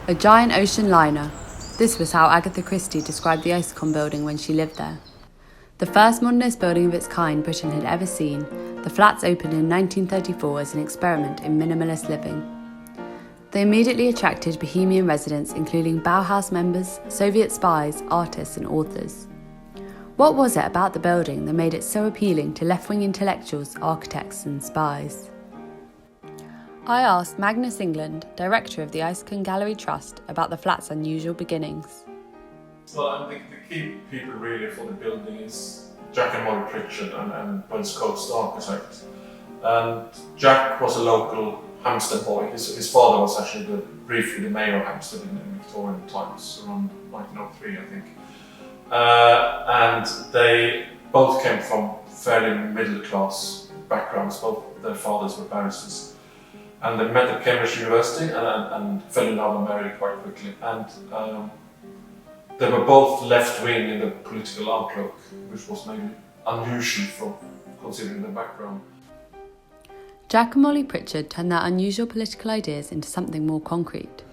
A giant ocean liner. This was how Agatha Christie described the Isokon building when she lived there. The first modernist building of its kind Britain had ever seen, the flats opened in 1934 as an experiment in minimalist living. They immediately attracted bohemian residents including Bauhaus members, Soviet spies, artists and authors. What was it about the building that made it so appealing to left-wing intellectuals, architects and spies? I asked Magnus England, director of the Isokon Gallery Trust, about the flat's unusual beginnings. Well, I think the key people really for the building is Jack and Molly Pritchard and West Coast architect. And Jack was a local Hampstead boy. His father was actually briefly the mayor of Hampstead in Victorian times, around 1903, I think. And they both came from fairly middle-class backgrounds. Both their fathers were barristers. And they met at Cambridge University and fell in love and married quite quickly. And they were both left-wing in the political outlook, which was maybe unusual for considering their background. Jack and Molly Pritchard turned their unusual political ideas into something more concrete.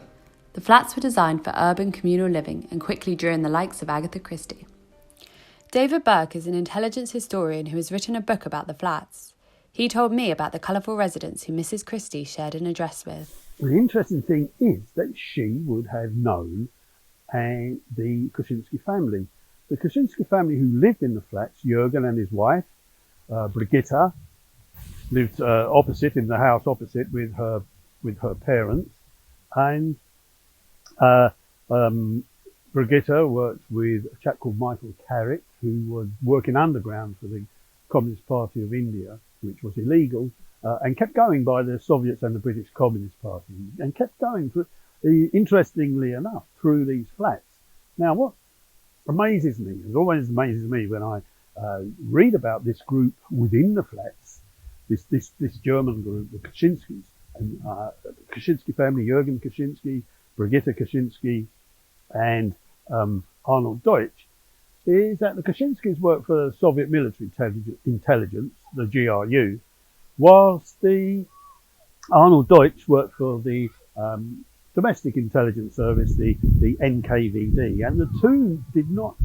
The flats were designed for urban communal living and quickly drew in the likes of Agatha Christie. David Burke is an intelligence historian who has written a book about the flats. He told me about the colourful residents who Mrs. Christie shared an address with. The interesting thing is that she would have known the Kaczynski family. The Kaczynski family who lived in the flats, Jürgen and his wife, Brigitta, lived opposite in the house opposite with her parents, and Brigitta worked with a chap called Michael Carrick, who was working underground for the Communist Party of India, which was illegal, and kept going by the Soviets and the British Communist Party, and kept going, interestingly enough, through these flats. Now, what amazes me, and always amazes me when I read about this group within the flats, this German group, the Kaczynskis, and the Kaczynski family, Jürgen Kaczynski, Brigitta Kaczynski, and Arnold Deutsch, is that the Kaczynskis worked for Soviet military intelligence, the GRU, whilst the Arnold Deutsch worked for the domestic intelligence service, the NKVD, and the two did not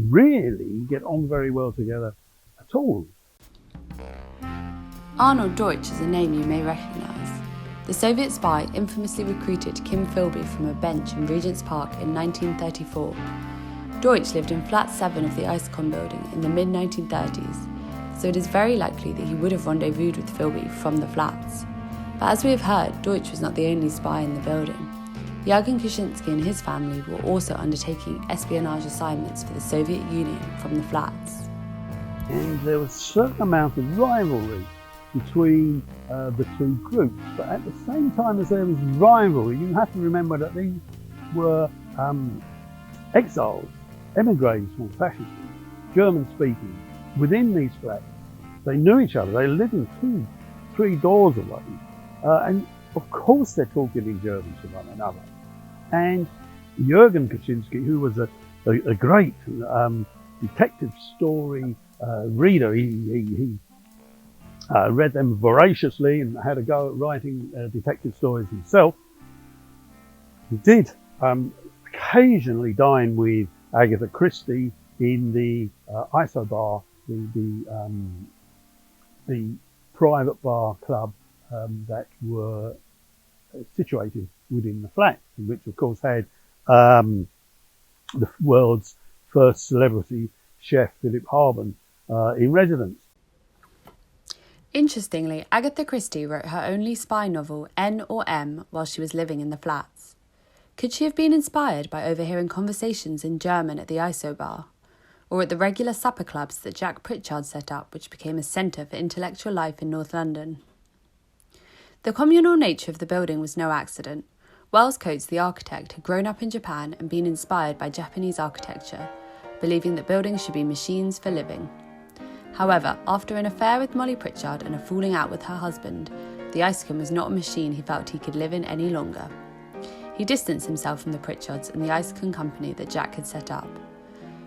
really get on very well together at all. Arnold Deutsch is a name you may recognise. The Soviet spy infamously recruited Kim Philby from a bench in Regent's Park in 1934. Deutsch lived in flat 7 of the Isokon building in the mid-1930s, so it is very likely that he would have rendezvoused with Philby from the flats. But as we have heard, Deutsch was not the only spy in the building. Jürgen Kaczynski and his family were also undertaking espionage assignments for the Soviet Union from the flats. And there was a certain amount of rivalry between the two groups, but at the same time as there was rivalry, you have to remember that these were exiles, emigres from fascism, German-speaking, within these flats. They knew each other, they lived in 2-3 doors away, and of course they're talking in German to one another. And Jürgen Kaczynski, who was a great detective story reader, he read them voraciously and had a go at writing detective stories himself. He did occasionally dine with Agatha Christie in the ISO bar, the private bar club that were situated within the flats, which of course had the world's first celebrity chef, Philip Harben, in residence. Interestingly, Agatha Christie wrote her only spy novel, N or M, while she was living in the flats. Could she have been inspired by overhearing conversations in German at the ISO bar, or at the regular supper clubs that Jack Pritchard set up, which became a centre for intellectual life in North London? The communal nature of the building was no accident. Wells Coates, the architect, had grown up in Japan and been inspired by Japanese architecture, believing that buildings should be machines for living. However, after an affair with Molly Pritchard and a falling out with her husband, the Isokon was not a machine he felt he could live in any longer. He distanced himself from the Pritchards and the Isokon company that Jack had set up.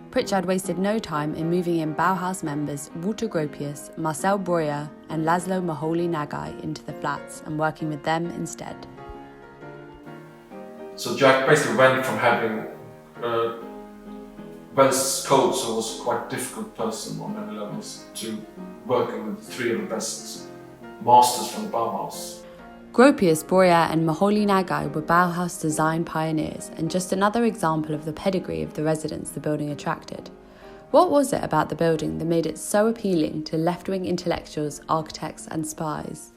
Pritchard wasted no time in moving in Bauhaus members Walter Gropius, Marcel Breuer and Laszlo Moholy Nagai into the flats and working with them instead. So Jack basically went from having West Coast, who was a quite difficult person on many levels, to working with three of the best masters from the Bauhaus. Gropius, Breuer and Moholy Nagai were Bauhaus design pioneers, and just another example of the pedigree of the residents the building attracted. What was it about the building that made it so appealing to left-wing intellectuals, architects and spies?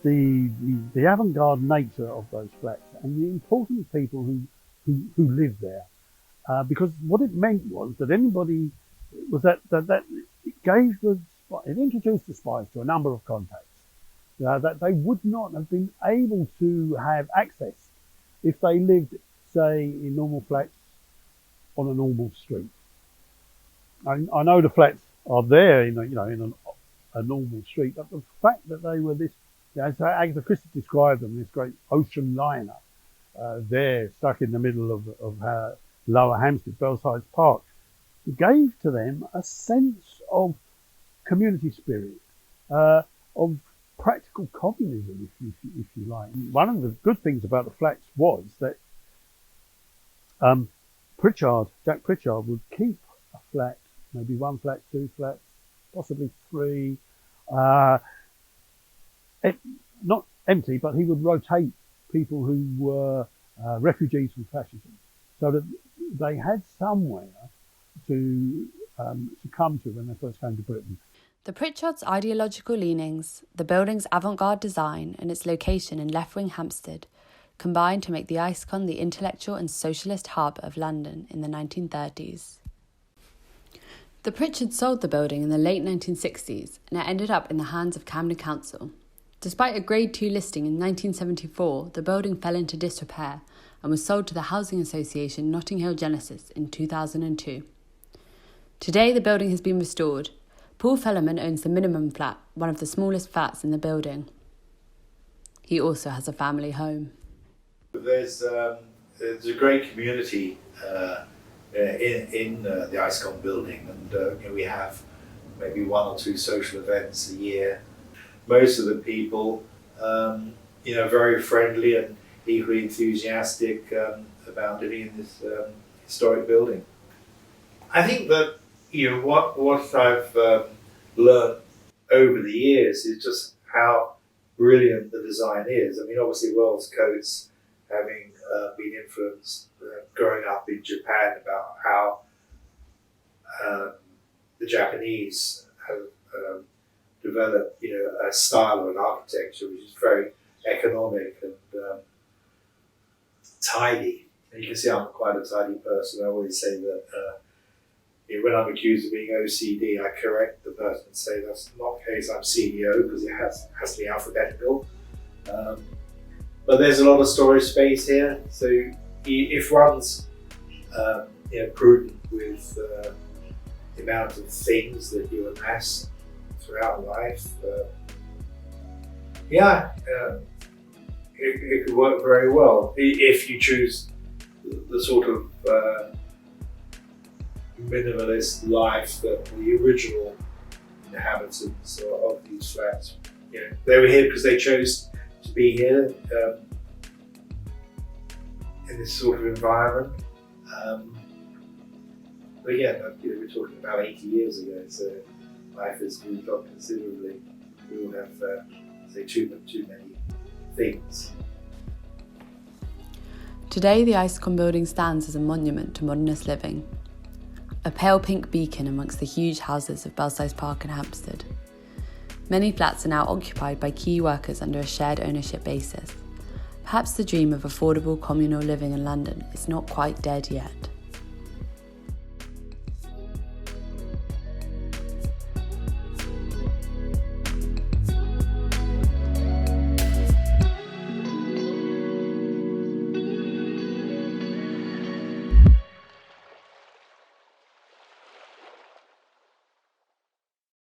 The avant-garde nature of those flats and the important people who lived there. Because what it meant was that anybody was that it introduced the spies to a number of contacts that they would not have been able to have access if they lived, say, in normal flats on a normal street. I know the flats are there in a normal street, but the fact that they were this, as Agatha Christie described them, this great ocean liner there stuck in the middle of Lower Hampstead, Belsize Park, gave to them a sense of community spirit, of practical communism, if you like. One of the good things about the flats was that Jack Pritchard would keep a flat, maybe one flat, two flats, possibly three, not empty, but he would rotate people who were refugees from fascism, so that they had somewhere to come to when they first came to Britain. The Pritchards' ideological leanings, the building's avant-garde design and its location in left-wing Hampstead combined to make the Isokon the intellectual and socialist hub of London in the 1930s. The Pritchards sold the building in the late 1960s and it ended up in the hands of Camden Council. Despite a Grade 2 listing in 1974, the building fell into disrepair and was sold to the housing association Notting Hill Genesis in 2002. Today the building has been restored. Paul Fellerman owns the minimum flat, one of the smallest flats in the building. He also has a family home. There's a great community in the Isokon building, and we have maybe one or two social events a year. Most of the people, very friendly and equally enthusiastic about living in this historic building. I think that what I've learned over the years is just how brilliant the design is. I mean, obviously Wells Coates, having been influenced growing up in Japan about how the Japanese have developed, a style of an architecture which is very economic and tidy. And you can see I'm quite a tidy person. I always say that when I'm accused of being OCD, I correct the person and say that's not the case. I'm CDO because it has to be alphabetical. But there's a lot of storage space here, so if one's prudent with the amount of things that you amass throughout life, it could work very well if you choose the sort of minimalist life that the original inhabitants of these flats, they were here because they chose to be here in this sort of environment. But again, we're talking about 80 years ago, so life has moved on considerably. We all have, too many things. Today, the Isokon building stands as a monument to modernist living, a pale pink beacon amongst the huge houses of Belsize Park and Hampstead. Many flats are now occupied by key workers under a shared ownership basis. Perhaps the dream of affordable communal living in London is not quite dead yet.